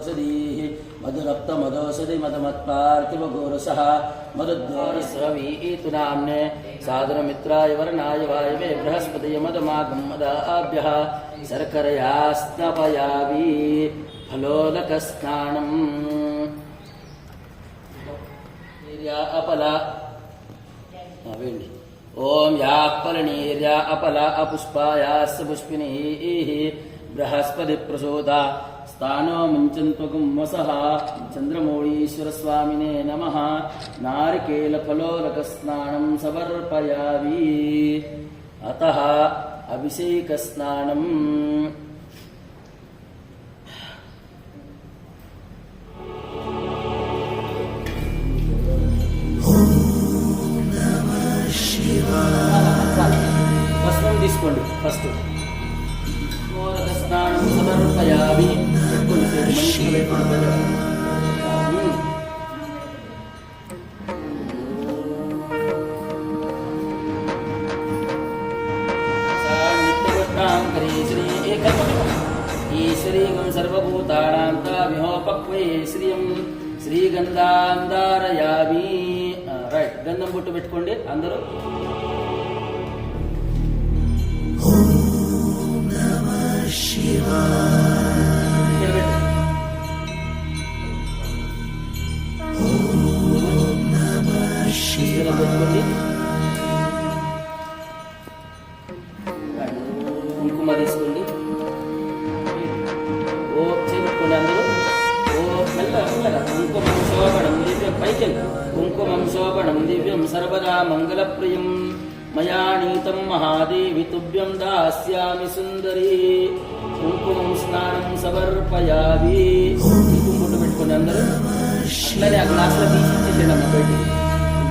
मधुरक्तमधोषधीः मधुरक्तमधोषधि मधुमत्पार्थिवगोरसः मधुद्वारस्रवीतु नाम्ने सादरमित्राय वरणाय वायवे बृहस्पतये मदमागं मदाभ्यः शर्करया स्नपयामि फलोदकस्नानम् अपला ओम यापलनीर्या अपला अपुष्पायास्य पुष्पिनीः बृहस्पति प्रसोदा स्थानो मुञ्चन्त्वगुं वसः चन्द्रमौळीश्वर स्वामिने नमः नारिकेलफलोदकस्नानं समर्पयामि अतः अभिषेकस्नानम् वस्त्रं తీసుకోండి ఫస్ట్ స్నానం సమర్పయామి ఈశ్వరీగం సర్వభూతానాం తామిహోపక్వే శ్రియం శ్రీగంధాంధారయామి రైట్ గంధం బొట్టు పెట్టుకోండి అందరూ కుంకుమ తీసుకోండి ఓ చేపెట్టుకోండి అందరూ ఓ మెల్లగా కుంకుమం శోభనం దివ్యం పైకి కుంకుమం శోభనం దివ్యం సర్వదా మంగళప్రియం మయా నీతం మహాదేవి తుభ్యం దాస్యామి సుందరి కుంకుమం స్నానం సమర్పయామి కుంకుమ బొట్టు పెట్టుకోండి అందరూ అట్లనే ఆ గ్లాసులో తీసిచ్చేసేయండి అమ్మ బయటికి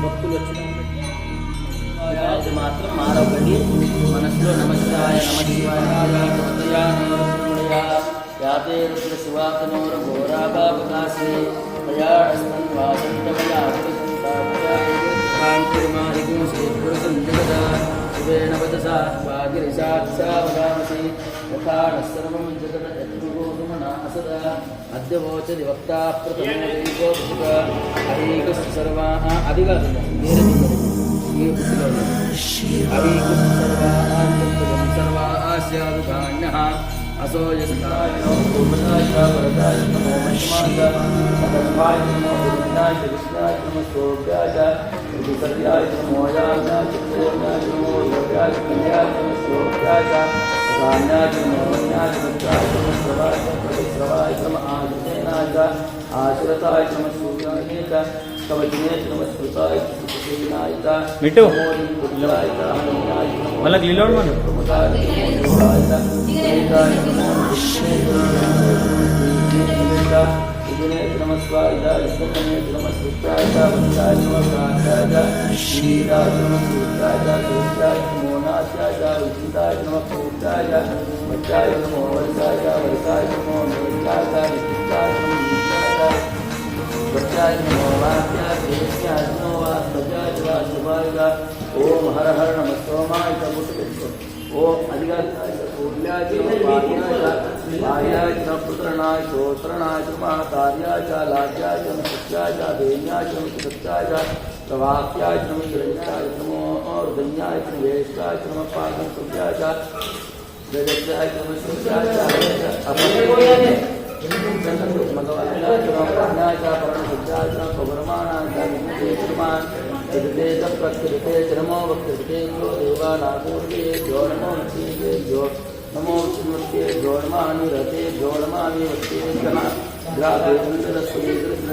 భక్తులు వచ్చిన మాత్రం మారొకటి మనసులో నమస్కాయ యాతే రుద్ర శివాతనోర ఘోరాభావకాశే శివేణ వదసా వాగిరిసాక్షావగామసి యథానః జగదయత్రుగోసుమనాసదా అద్యవోచది వక్తా ప్రథమోదైకోసుక అహీకస్తు సర్వాః అది కాదు ఈ బుద్ధిలో అహీకస్తు సర్వాస్యాదుకాన్యః असो यस्ताय नमो भूमनाय वरदाय नमो मन्माय नमोय नमो विष्णाय विष्णाय नमो सोभ्याय विकर्याय नमो याज्ञाय चित्तयाय नमो योग्याय कल्याय नमो सोभ्याय राण्याय नमो न्याय विष्णाय नमो श्रवाय प्रतिश्रवाय नमो आदितेनाय आश्रिताय नमो सूर्याय कवचने नमो श्रुताय सुखेनाय मिटो मला लीलोड मन नमस्वाय नमस्कृताय वंदाय नमस्काराय श्रीराय नमस्कृताय सूर्याय नमो नाशाय उचिताय नमः पूजाय मज्जाय नमो वर्षाय वर्षाय नमो मेघाय नित्याय नमो वज्राय नमो वाक्याय देश्याय नमो वासजाय वासुभाय ओम हर हर नमः सोमाय मुट्टु ओम अधिगाय सूर्याय भार्याय पुत्रनाय श्रोत्रनाय कार्याय लाज्याय सत्याय देन्याय सत्याय प्रवाक्याय हिरण्याय नमो और धन्याय वेशाय नमः पादं सूर्याय जगत्याय नमः सूर्याय अपने भगवानाय प्राणाय परमसत्याय पवरमाणाय निर्माण जगतेज प्रकृते नमो वक्रते जो देवानापूर्वे जो नमो नमः जो नमो श्रीमते जो नमामि रते जो नमामि वक्ते जहाँ ग्राहे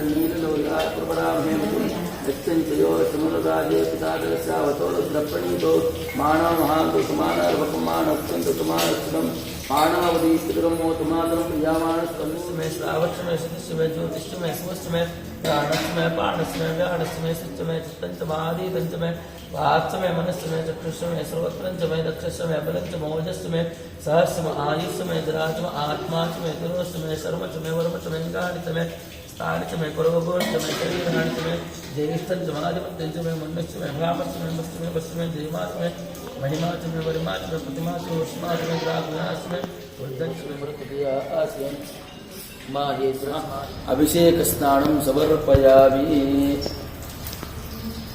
नीललोलाय प्रपरामे यच्चंचयो समुद्रादे पितादरस्यावतोरुद्रप्रणीतो मानव महान्तु समानर्वपमानत्यन्तु समानस्तम मानवदीस्तिरमो तुमादरं प्रियामानस्तमो मे श्रावक्षमे शिष्यमे ज्योतिष्यमे स्वस्यमे प्राणस्यमे पाणस्यमे व्याणस्यमे शिष्यमे चित्तञ्चमादि दञ्चमे वाक्समे मनस्यमे चक्षुष्यमे सर्वत्रञ्चमे दक्षस्यमे बलञ्च मोजस्यमे सहस्यमे आयुष्यमे जराचमे आत्माचमे तिरोष्यमे शर्मचमे वर्मचमे गाणितमे स्थानिचमे कुरवगोष्ठमे शरीराणिचमे ज्येष्ठञ्चमादिपत्यञ्चमे मन्नस्यमे भ्रामस्यमे मस्यमे वस्यमे जयमाचमे महिमाचमे वरिमाचमे प्रतिमाचमे उष्माचमे ग्राग्नास्यमे वृद्धञ्चमे मृतुया आस्यम् అభిషేక స్నానం సమర్పయామి.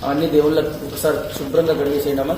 అన్ని దేవుళ్ళకు ఒకసారి శుభ్రంగా గడిగేసేయడమా.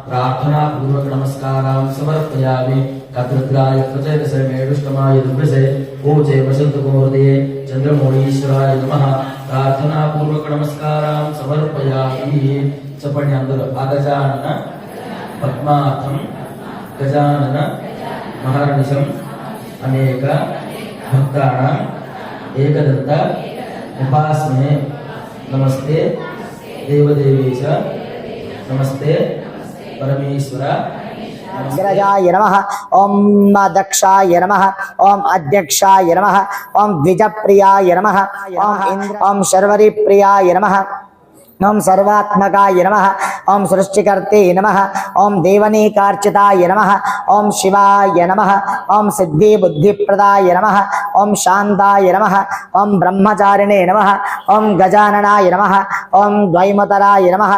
प्रार्थना पूर्वक नमस्कारान् समर्पयामि. अकृद्राय प्रचेतसे मेडुष्टमाय दुर्भसे ऊचे वसन्तकुमृदये चन्द्रमौळीश्वराय नमः प्रार्थना पूर्वक नमस्कारां समर्पयामि चपण्यांदर अगजानन पद्मार्थं गजानन महर्निशम् अनेक भक्तानाम् एकदन्त उपास्महे नमस्ते देवदेवीश नमस्ते परमेश्वर अग्रजाय नमः ओम दक्षाय नमः ओम अध्यक्षाय नमः ओम द्विजप्रियाय नमः ओम शर्वरीप्रियाय नमः ओम सर्वात्मकाय नमः ओम सृष्टिकर्ते नमः ओम देवनीकार्चिताय नमः ओम शिवाय नमः ओम सिद्धि बुद्धिप्रदाय नमः ओम शांताय नमः ओम ब्रह्मचारिणे नमः ओम गजाननाय नमः ओम द्वैमतराय नमः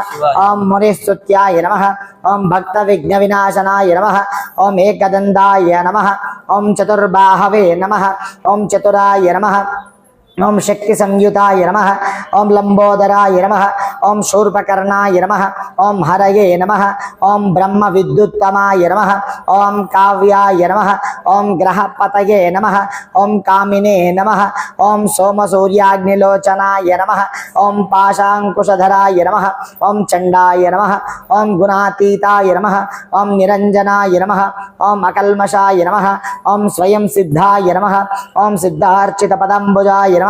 ओम मुनिस्तुत्याय नमः ओम भक्त विघ्न विनाशनाय नमः ओम एकदन्ताय नमः ओम चतुर्बाहवे नमः ओम चतुराय नमः ओम शक्ति संयुताय नमः ओम लंबोदराय नमः ओम शूर्पकर्णाय नमः ओम हरये नमः ओम ब्रह्म विद्युत्तमाय नमः ओम काव्याय नमः ओम ग्रहपतये नमः ओम कामिने नमः ओम सोमसूर्याग्निलोचनाय नमः ओम पाशांकुशधराय नमः ओम चंडाय नमः ओम गुणातीताय नमः ओम निरंजनाय नमः ओम अकल्मषाय नमः ओम स्वयं सिद्धाय नमः ओम सिद्धार्चित पदंबुजाय नमः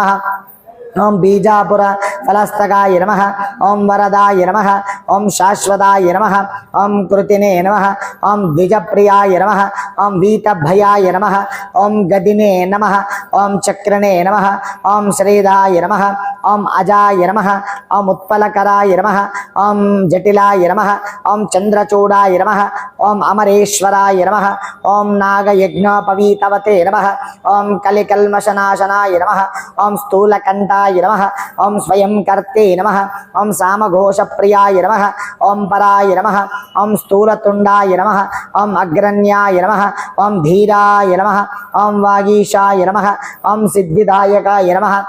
ओम बीजापुर फलस्तकाय नमः ओम वरदाय नमः ओम शाश्वताय नमः ओम कृतिने नमः ओम द्विजप्रियाय नमः ओम वीतभयाय नमः ओम गदिने नमः ओम चक्रणे नमः ओम श्रीदाय नमः ओम अजाय नमः ओम उत्पलकराय नमः ओम जटिलाय नमः ओम चंद्रचूडाय नमः ओम अमरेश्वराय नमः ओम नागयज्ञोपवीतवते नमः ओम कलिकल्मषनाशनाय नमः ओम स्थूलकण्ठाय नमः ओम स्वयं कर्ते नमः ओम सामघोषप्रियाय नमः ओम पराय नमः ओम स्थूलतुण्डाय नमः ओम अग्रण्याय नमः ओम धीराय नमः ओम वागीशाय नमः ओम सिद्धिदायकाय नमः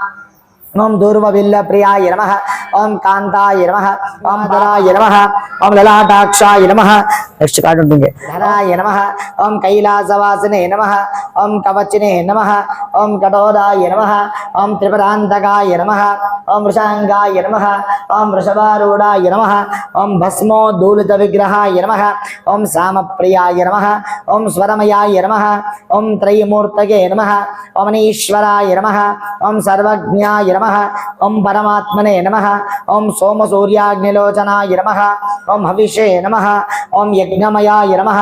ओम दूर्वबिल्लप्रियाय नमः ओम कांताय नमः ओम धराय नमः ओम ललाटाक्षाय नमः धराय नमः ओम कैलासवासिने नमः ओम कवचिने नमः ओम कठोराय नमः ओम त्रिपुरान्तकाय नमः ओम वृषांगाय नमः ओम वृषभारूढाय नमः ओम भस्मोद्धूलितविग्रहाय नमः ओम सामप्रियाय नमः ओम स्वरमयाय नमः ओम त्रयीमूर्तये नमः ओम अनीश्वराय नमः ओम सर्वज्ञाय नमः ओम परमात्मने नमः ओम सोमसूर्याग्निलोचनाय नमः ओम हविषे नमः ओम यज्ञमयाय नमः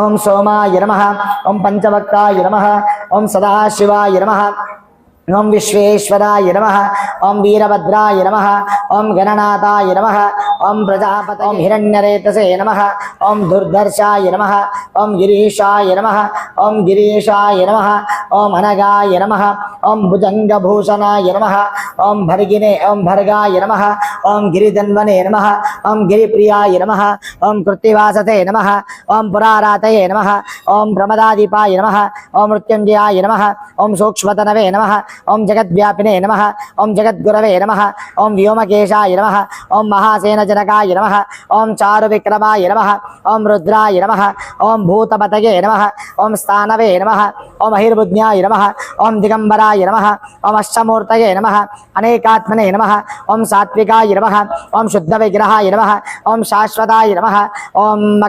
ओम सोमाय नमः ओम पंचवक्ताय नमः ओम सदाशिवाय नमः ओम विश्वेश्वराय नमः ओम वीरभद्राय नमः ओम गणनाथाय नमः ओम प्रजापते ओम हिरण्यरेतसे नमः ओम दुर्धर्षाय नमः ओम गिरीशाय नमः ओम गिरीशाय नमः ओम अनगाय नमः ओम भुजंगभूषणाय नमः ओम भर्गिने ओम भर्गाय नमः ओम गिरिधन्वने नमः ओम गिरिप्रियाय नमः ओम कृत्तिवासते नमः ओम पुरारातये नमः ओम प्रमदादीपाय नमः ओम मृत्युंजयाय नमः ओम सूक्ष्मतनवे नमः ओम जगद्व्यापिने नमः ओम जगद्गुरवे नमः ओम व्योमकेशाय नमः ओम महासेनजनकाय नमः ओम चारुविक्रमाय नमः ओम रुद्राय नमः ओम भूतपतये नमः ओम स्थानवे नमः ओम अहिर्बुद्ध्याय नमः ओम दिगंबराय नमः ओम अष्टमूर्तये नमः अनेकात्मने नमः ओम सात्विकाय नमः ओम शुद्धविग्रहाय नमः ओम शाश्वताय नमः ओम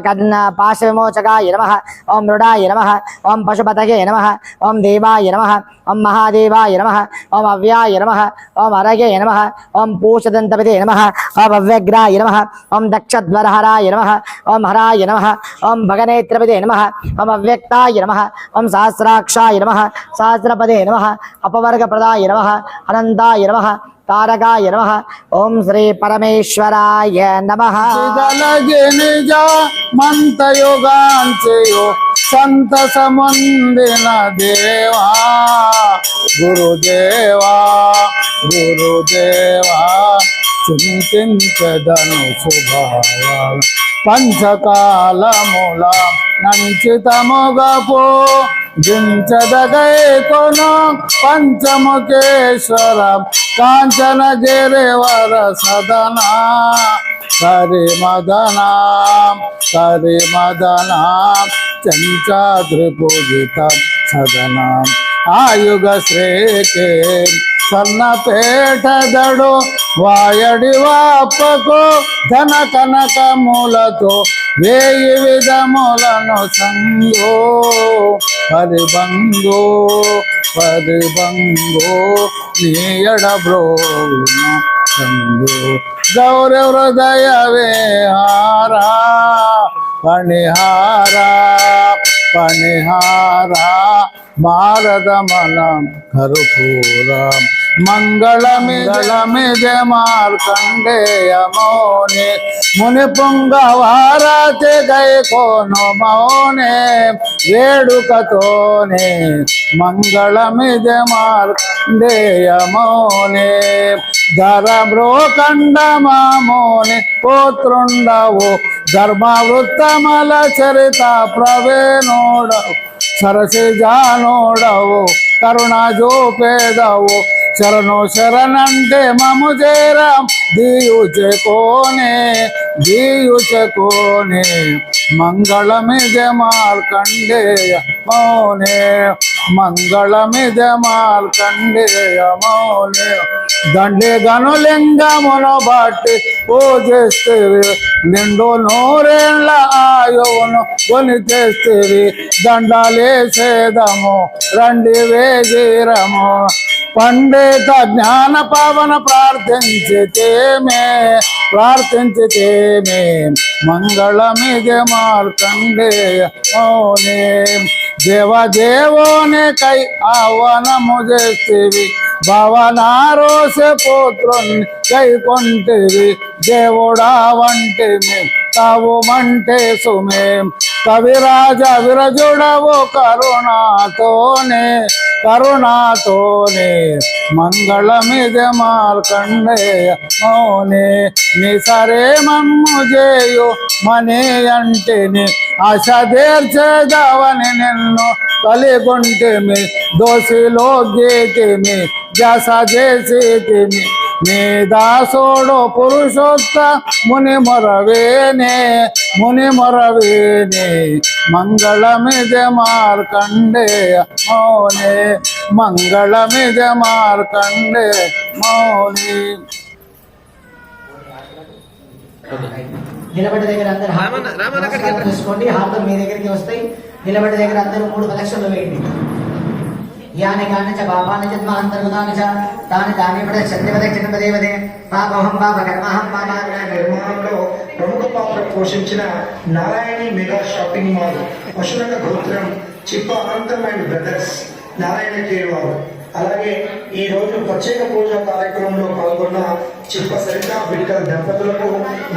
पाशविमोचकाय नमः ओम मृडाय नमः ओम पशुपतये नमः ओम देवाय नमः ओम महादेवाय नमः ओम अव्याय नमः ओम अरगे नमः ओम पूषदन्तपते नमः ओम अव्यग्राय नमः ओम दक्षध्वरहराय नमः ओम हराय नमः ओम भगनेत्रपते नमः ओम अव्यक्ताय नमः ओम सहस्राक्षाय नमः सहस्रपदे नमः अपवर्गप्रदाय नमः अनन्ताय नमः तारकाय नमः ओम श्री परमेश्वराय नमः लगे निज मंत योगांचयो संत समुंदिन देवा गुरुदेवा गुरुदेवा चिंतिंचदनु शुभाया पंचकाल मूल नंचितमुगपो जिंचदगैकोन पंचमुखेश्वर कांचन गिरिवर सदना हरि मदना సత్యంచాద్రిపూజితం సదనం ఆయుగ శ్రేకే సన్నపేటదడు వాయడి వాపకు ధన కనకములతో వేయి విధములను సంగో పరిబంగో పరిబంగో నీయడ బ్రోను సంగో గౌరవ హృదయ విహారా పణిహారా పణిహారా మారదమలం కరుపూరం మంగళమిదళమిదే మార్కండేయ మౌని ముని పుంగవారాతి గైకోను మౌనే వేడుకతోనే మంగళమిదే మార్కండేయ మౌనే ధర బ్రోకండ మామోని పోత్రుండవు ధర్మవృత్తమల చరిత ప్రవేణోడవు సరసి జానోడవు కరుణ జోపేదవు శరణు శరణంటే మము చేరం దీయుచకోనే దీయుచకోనే మంగళమిద మార్కండేయ మౌనే మంగళమిద మార్కండేయ మౌనే దండే గనులింగమును బట్టి పూజిస్తేవి నిండు నూరేళ్ల ఆయువును కొని తెస్తేవి దండాలేసేదము రండి వేగిరము పండిత జ్ఞాన పవన ప్రార్థించితేమే ప్రార్థించితేమే మంగళమిగ మార్కండేయ మౌనే దేవదేవోనే కై ఆహ్వానము చేస్తేవి భవనారోసే పుత్రుని కై కొంటివి దేవుడా వంటి తావు మంటే సుమేం కవిరాజ విరజుడవు కరుణాతోనే కరుణాతోనే మంగళమిద మార్కండేయ మౌనే నీ సరే మమ్ము చేయు మనే అంటిని ఆశ తీర్చేదవని నిన్ను కలిగొంటిమి దోషిలో గీతిమి జస చేసితిమి నీ దాసోడు పురుషోత్త ముని మొరవేనే ముని మొరవేనే మంగళమిద మార్కండేయ మౌనే మంగళమిద మార్కండేయ మౌనే నిలబడి దగ్గర అందరూ నమస్కారం చేసుకోండి. హార్తో మీ దగ్గరికి వస్తాయి. నిలబడి దగ్గర అందరూ 3 ప్రదక్షిణలు వేయండి. యాని కాని చ పాపాని చ అంతర్గతాని చ తాని తాని ప్రదక్షిణపదేవదే పాపహం పాప కర్మహం పాప నిర్మాణంలో ప్రముఖ పాత్ర పోషించిన నారాయణి మెగా షాపింగ్ మాల్ పశురంగ గోత్రం చిప్ప అనంతం అండ్ బ్రదర్స్ నారాయణ కేర్ వారు. అలాగే ఈ రోజు ప్రత్యేక పూజా కార్యక్రమంలో పాల్గొన్న చిప్ప సరిత బిడ్కల్ దంపతులకు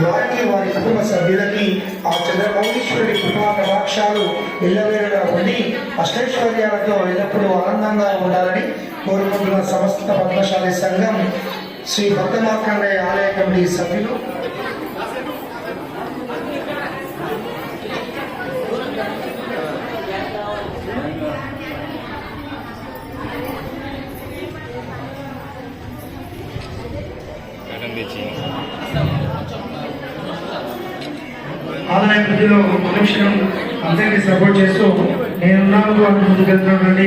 వారికి వారి కుటుంబ సభ్యులకి ఆ చంద్రమౌళీశ్వరుడి కృపా కటాక్షాలు ఎల్లవేళలా ఉండి అష్టైశ్వర్యాలతో ఎల్లప్పుడూ ఆనందంగా ఉండాలని కోరుకుంటున్న సమస్త పద్మశాలి సంఘం శ్రీ భక్త మార్కండేయ ఆలయ కమిటీ సభ్యులు ఆదాయ ప్రతిలో అనుక్షణం అందరికీ సపోర్ట్ చేస్తూ నేనున్నాను అని ముందుకెళ్తున్నటువంటి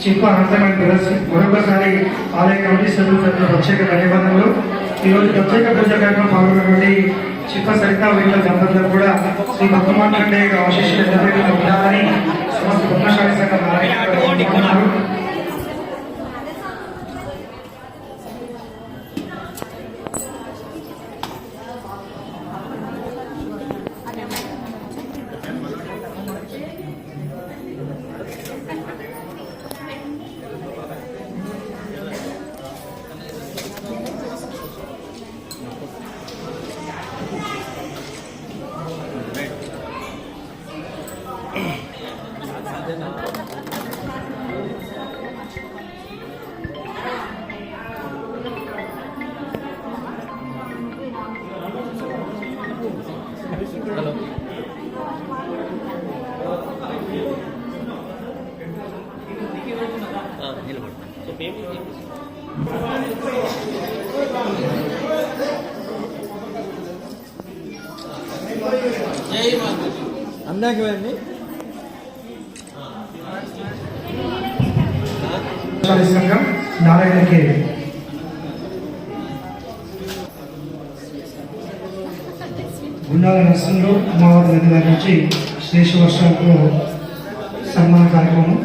చిప్ప అనంతమైన ప్రదర్శన మరొకసారి ఆలయ కమిటీ సభ్యుల ప్రత్యేక ధన్యవాదాలు. ఈరోజు ప్రత్యేక పూజ కార్యక్రమం పాల్గొన్నటువంటి చిప్ప సరిత వీళ్ళ దంపతులకు కూడా శ్రీ భక్తమార్కండేయ ఆశీస్సులు ఉండాలని సమస్త పద్మశాలి సంఘం నారాయణ. అందాక వెళ్ళండి. సంఘం నారాయణ కేరి. గుండాల నర్సంలో ఉమావతి నది గారి నుంచి శ్రేష్ఠ వర్షాలతో సన్మాన కార్యక్రమం.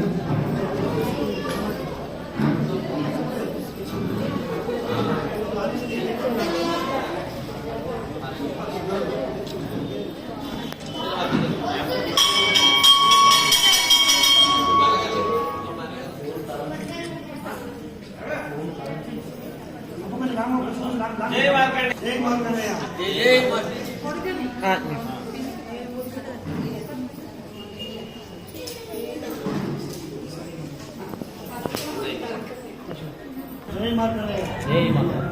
జై మాత